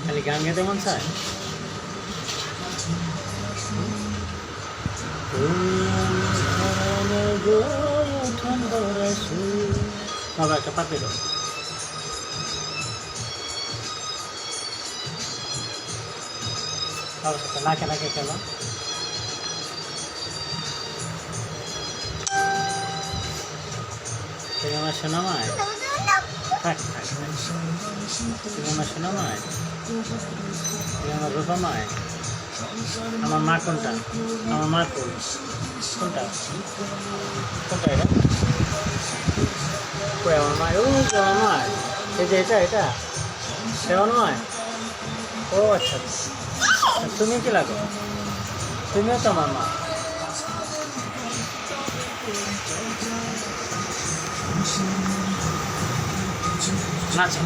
খালি গান গাইতে মন চায়। বাবা একটা পাতে দাও। বাবার সাথে নাকে নাকে খেলো। তুমি আমার শোনা মায়, থাক থাক, তুমি আমার শোনা মায়, তুমি আমার রূপা মায়। আমার মা কোনটা? আমার মা কোনটা? কোনটা এটা? কই আমার মা? ও আমার মা, এই যে এটা এটা সেও নয়। ও আচ্ছা, তুমি কি লাগো? তুমিও তো আমার মা। নাচো।